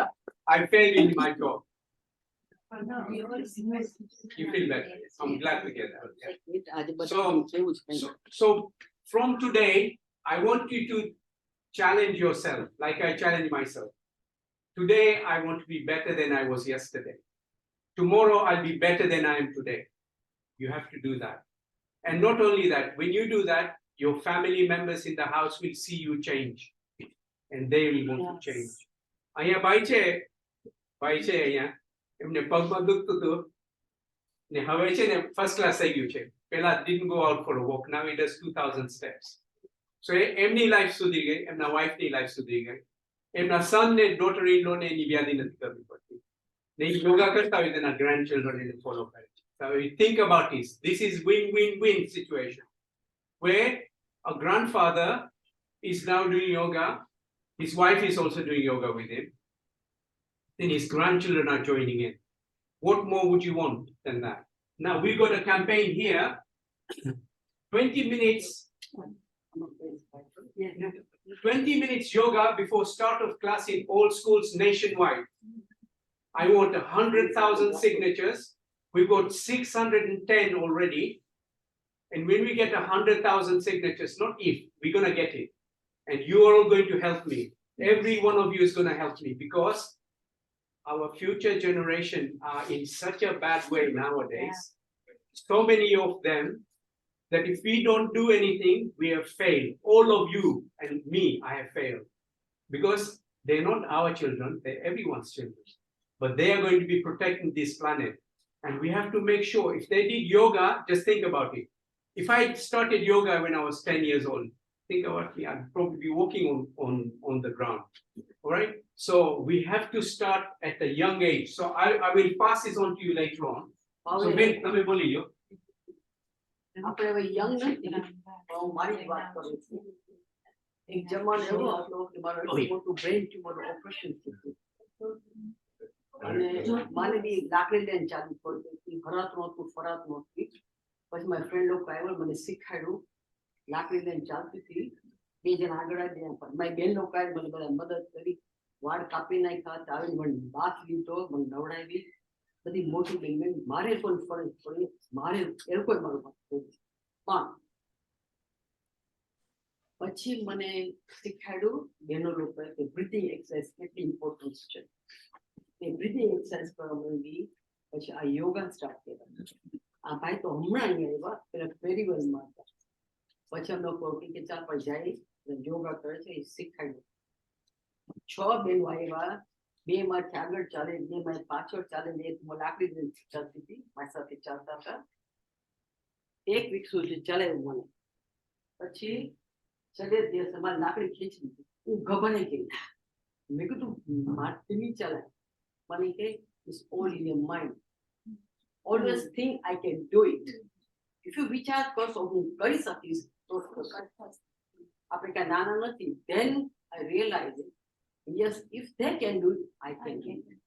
I failed in my job. You feel better. I'm glad to hear that. So from today, I want you to challenge yourself like I challenge myself. Today, I want to be better than I was yesterday. Tomorrow, I'll be better than I am today. You have to do that. And not only that, when you do that, your family members in the house will see you change. And they will want to change. અહીંયા ભાઈ છે અહીંયા, એમને પગમાં દુખતું હતું ને હવે છે ને ફર્સ્ટ ક્લાસ થઈ ગયું છે. પહેલા didn't go out for a walk, now he does 2000 steps. So એમની લાઈફ સુધરી ગઈ, એમના વાઈફની લાઈફ સુધરી ગઈ, એમના સન ને ડોટર ઇન લો ને એની વ્યાધિ નથી કરવી પડતી ને યોગા કરતા હોય તેના ગ્રાન્ડ ચિલ્ડ્રન એને ફોલો કરે છે. So you think about this is win-win-win situation where a grandfather is now doing yoga, his wife is also doing yoga with him, then his grandchildren are joining in. What more would you want than that? Now we've got a campaign here, 20 minutes 20 minutes yoga before start of class in all schools nationwide. I want 100,000 signatures. We've got 610 already. And when we get 100,000 signatures, not if, we're going to get it. And you are all going to help me. Every one of you is going to help me because our future generation are in such a bad way nowadays. So many of them that if we don't do anything, we have failed. All of you and me, I have failed. Because they're not our children, they're everyone's children. But they are going to be protecting this planet. And we have to make sure, if they did yoga, just think about it. If I started yoga when I was 10 years old, think about me, I'd probably be walking on the ground. All right? So we have to start at a young age. So I will pass this on to you later on. So Ben, તમે બોલી લો. આપણે હવે young નથી, હું મારી જ વાત કરું છું. એક જમાનો એવો હતો કે મારું એટલું મોટું બ્રેઇન ટ્યુમર ઓપરેશન થયું અને મારે બી લાકડી લઈને ચાલુ પડતું, હરાત નહોતું, ફરાત નહોતી. પછી મારા ફ્રેન્ડ લોકો આવ્યા, મને શીખવાડ્યું, લાકડી લઈને ચાલતી હતી. બે જણા આગળ આવ્યા, મારી બેન લોકો આવી મને બધા મદદ કરી, વાળ કાપી નાખ્યા, આવીને મને બાથ લીધો, મને નવડાવી બધી મોટી બેન મારે પણ ફરજ પડે, મારે એ લોકો મારું પણ પછી મને શીખવાડ્યું બહેનો લોકોએ કે બ્રીથિંગ એક્સરસાઇઝ કેટલી ઇમ્પોર્ટન્ટ છે. એ બ્રીથિંગ એક્સરસાઇઝ કરવા માંડી. પછી આ યોગા સ્ટાર્ટ કર્યા. આ ભાઈ તો હમણાં અહીંયા આવ્યા, પેલા ફેરીવેલમાં હતા. પછી અમે લોકો કે ચાલ પણ જાય યોગા કરે છે, એ શીખવાડ્યું. 6 બહેનો આવ્યા, 2 માંથી આગળ ચાલે, 2 માંથી પાછળ ચાલે, એક લાકડી ચાલતી હતી, મારી સાથે ચાલતા હતા. 1 વીક સુધી ચલાવ્યું મને. પછી છેલ્લે દિવસ અમારી લાકડી ખીંચી દીધી. હું ગભરાઈ ગઈ. મેં કીધું મારથી નહીં ચલાય. મને કે it's all in your mind. Always think I can do it. If you વિચાર કરશો હું કરી શકીશ તો આપણે કાંઈ નાના નથી. Then I realized it. Yes, if they can do it, I can do it.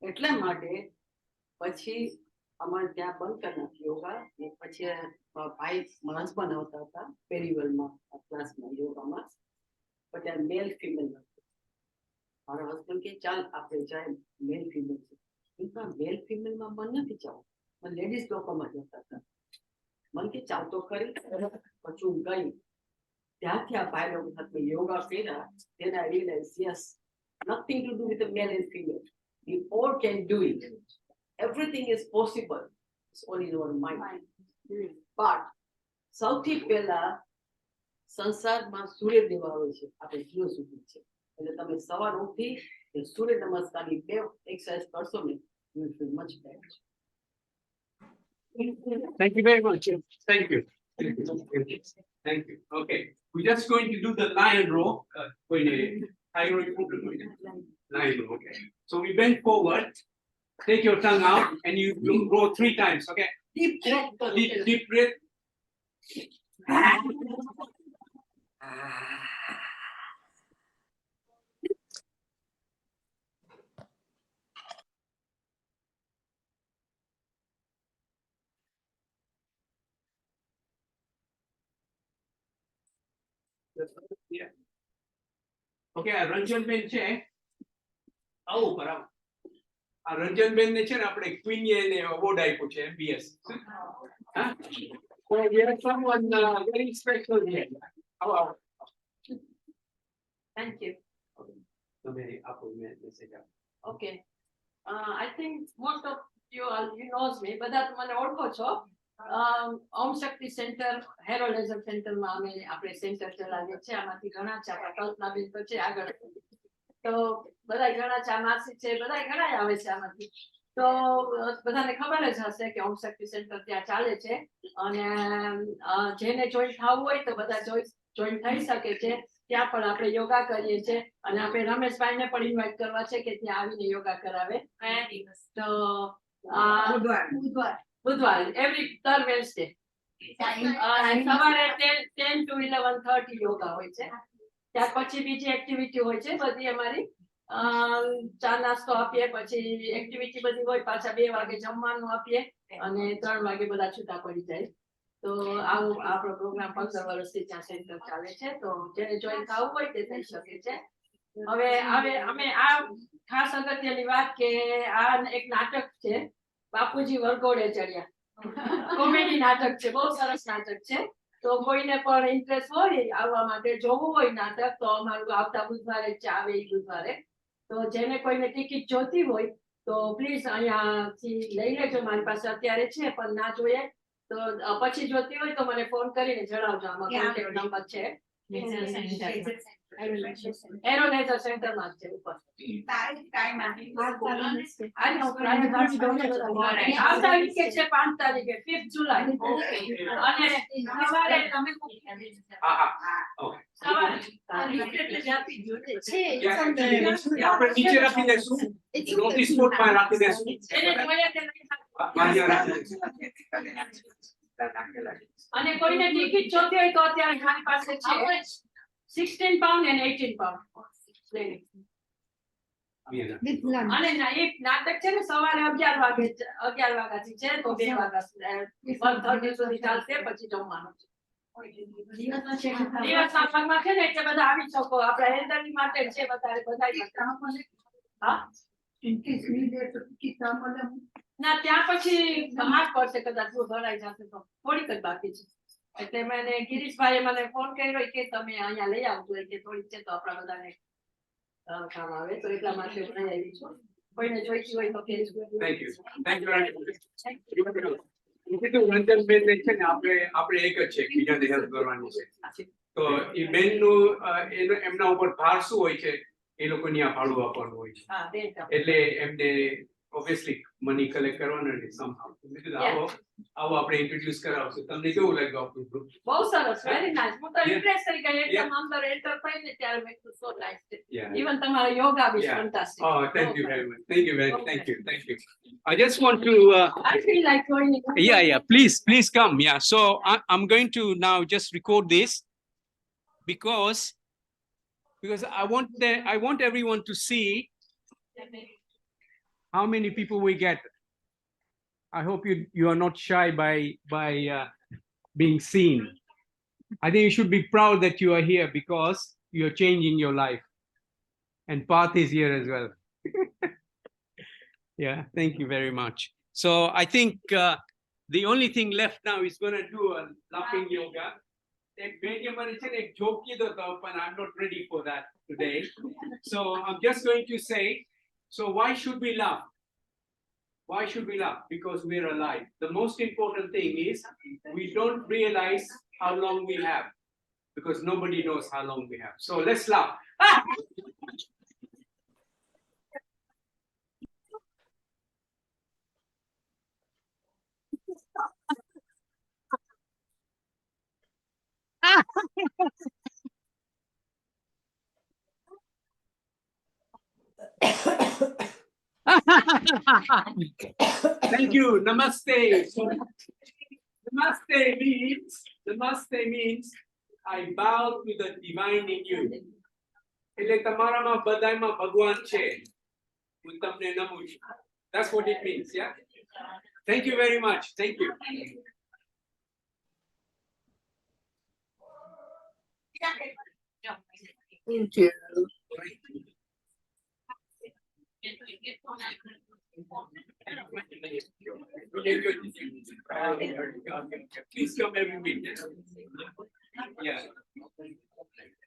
એટલા માટે પછી અમારે ત્યાં બંધ કરી નાખ્યો યોગા. પછી ભાઈ માણસ પણ આવતા હતા પેરીવેલમાં ક્લાસમાં યોગામાં. પણ ત્યાં મેલ ફિમેલ હતું. મારા હસબન્ડ કે ચાલ આપણે જાય મેલ ફિમેલ છે. મેલ ફિમેલમાં મને નથી જવું, મને લેડીઝ લોકોમાં જતા હતા. મને કે ચાલ તો ખરી. પછી હું ગઈ. ત્યાંથી આ ભાઈ લોકો સાથે યોગા કર્યા. Then I realized, yes, nothing to do with the male and female. We all can do it. Everything is possible. It's only in our mind. But સૌથી પહેલા સંસારમાં સૂર્યદેવ આવે છે, આપણે જીવ સુધી છે. એટલે તમે સવાર ઉઠી સૂર્ય નમસ્કારની 2 એક્સરસાઇઝ કરશો ને, you will feel much better. Thank you very much. Thank you. Thank you. Okay, we're just going to do the lion row. Lion row. Okay. So we bend forward. Take your tongue out and you row 3 times. Okay. Deep breath. Deep breath. Yeah. Okay, આ રંજનબેન છે. આવો બરાબર. આ રંજનબેન ને છે ને આપણે ક્વીનીએ ને અવોર્ડ આપ્યો છે MBS. હા. So we have someone very special here. આવો. Thank you. તમે આપો મેસેજ આપો. Okay. I think most of you knows me, બધા મને ઓળખો છો. ઓમ શક્તિ સેન્ટર, હેરો લેઝર સેન્ટરમાં અમે આપણે સેન્ટર ચલાવીએ છીએ. આમાંથી ઘણા છે, આપણા કલ્પનાબેન તો છે આગળ. તો બધા ઘણા છે, માસી છે, બધા ઘણા આવે છે આમાંથી. તો બધાને ખબર જ હશે કે ઓમ શક્તિ સેન્ટર ત્યાં ચાલે છે. અને જેને જોઈન થવું હોય તો બધા જોઈન થઈ શકે છે. ત્યાં પણ આપણે યોગા કરીએ છીએ અને આપણે રમેશભાઈને પણ ઇન્વાઇટ કરવા છે કે ત્યાં આવીને યોગા કરાવે. તો બુધવાર એવરી દર વેન્સડે સવારે 10 to 11:30 યોગા હોય છે. ત્યાર પછી બીજી એક્ટિવિટી હોય છે બધી અમારી. ચા નાસ્તો આપીએ, પછી એક્ટિવિટી બધી હોય, પાછા 2 વાગે જમવાનું આપીએ અને 3 વાગે બધા છૂટા પડી જાય. તો આવું આપણો પ્રોગ્રામ 15 વર્ષથી ત્યાં સેન્ટર ચાલે છે. તો જેને જોઈન થવું હોય તે થઈ શકે છે. હવે અમે આ ખાસ અગત્યની વાત કે આ એક નાટક છે, બાપુજી વરઘોડે ચડ્યા. કોમેડી નાટક છે, બહુ સરસ નાટક છે. તો કોઈને પણ ઇન્ટરેસ્ટ હોય આવવા માટે, જોવું હોય નાટક, તો અમારું આવતા બુધવારે જ આવે. એ બુધવારે તો જેને કોઈને ટિકિટ જોતી હોય તો પ્લીઝ અહીંયાથી લઈ લેજો. મારી પાસે અત્યારે છે પણ ના જોઈએ તો પછી જોતી હોય તો મને ફોન કરીને જણાવજો. આમાં કોન્ટેક્ટ નંબર છે. એરો લેઝર સેન્ટરમાં જ છે ઉપર. 5 તારીખે 5th જુલાઈ. અને સવારે તમે આપણે નીચે રાખી દેશું, નોટિસ બોર્ડમાં રાખી દેશું. અને કોઈને ટિકિટ જોતી હોય તો અત્યારે મારી પાસે છે 16 pound and 18 pound. અને એક નાટક છે ને સવારે 11 વાગ્યાથી છે તો 2 વાગ્યા 1:30 સુધી ચાલશે. પછી જમવાનું છે. દિવસના ભાગમાં છે ને એટલે બધા આવી શકો. આપણા હેલ્થની માટે છે બધા. હા, in case needed, kita malam. ના ત્યાં પછી સમાજ પડશે કદાચ જો ભરાઈ જશે તો થોડીક જ બાકી છે એટલે મને ગિરીશભાઈએ મને ફોન કર્યો કે તમે અહીંયા લઈ આવજો કે થોડીક છે તો આપણા બધાને કામ આવે તો એટલા માટે હું અહીં આવી છું કોઈને જોઈતી હોય તો કહેજો. Thank you. Thank you very much. કીધું રંજનબેન ને છે ને આપણે એક જ છે બીજાને હેલ્પ કરવાની છે તો એ બેનનું એમના ઉપર ભાર શું હોય છે એ લોકોની આ ભાડું આપવાનું હોય છે હા બેન એટલે એમને ઓબ્વિયસલી મની કલેક્ટ કરવાનું ને આવો આપણે ઇન્ટ્રોડ્યુસ કરાવશું તમને કેવું લાગ્યું આપણું ગ્રુપ બહુ સરસ વેરી નાઇસ હું તો Yeah. ઇમ્પ્રેસ થઈ ગઈ Yeah. એકદમ અંદર એન્ટર થઈને ત્યારે મેં કીધું સો નાઇસ Yeah. ઇવન તમારા યોગા બી Yeah. Fantastic Oh, thank you very much. Thank you very much. Thank you. I just want to I feel like joining. yeah, please come. Yeah, so I'm going to now just record this because I want everyone to see how many people we get. I hope you are not shy by being seen. I think you should be proud that you are here because you are changing your life, and Path is here as well. Yeah, thank you very much. So I think the only thing left now is going to do a laughing yoga. I'm not ready for that today. So I'm just going to say, so why should we laugh? Why should we laugh? Because we're alive. The most important thing is we don't realize how long we have because nobody knows how long we have. So let's laugh. Thank you. Namaste. Namaste means I bow to the divine in you. એટલે તમારામાં બધાયમાં ભગવાન છે. હું તમને નમું છું. That's what it means, yeah? Thank you very much. Thank you. Thank you. Please come every week. Yeah.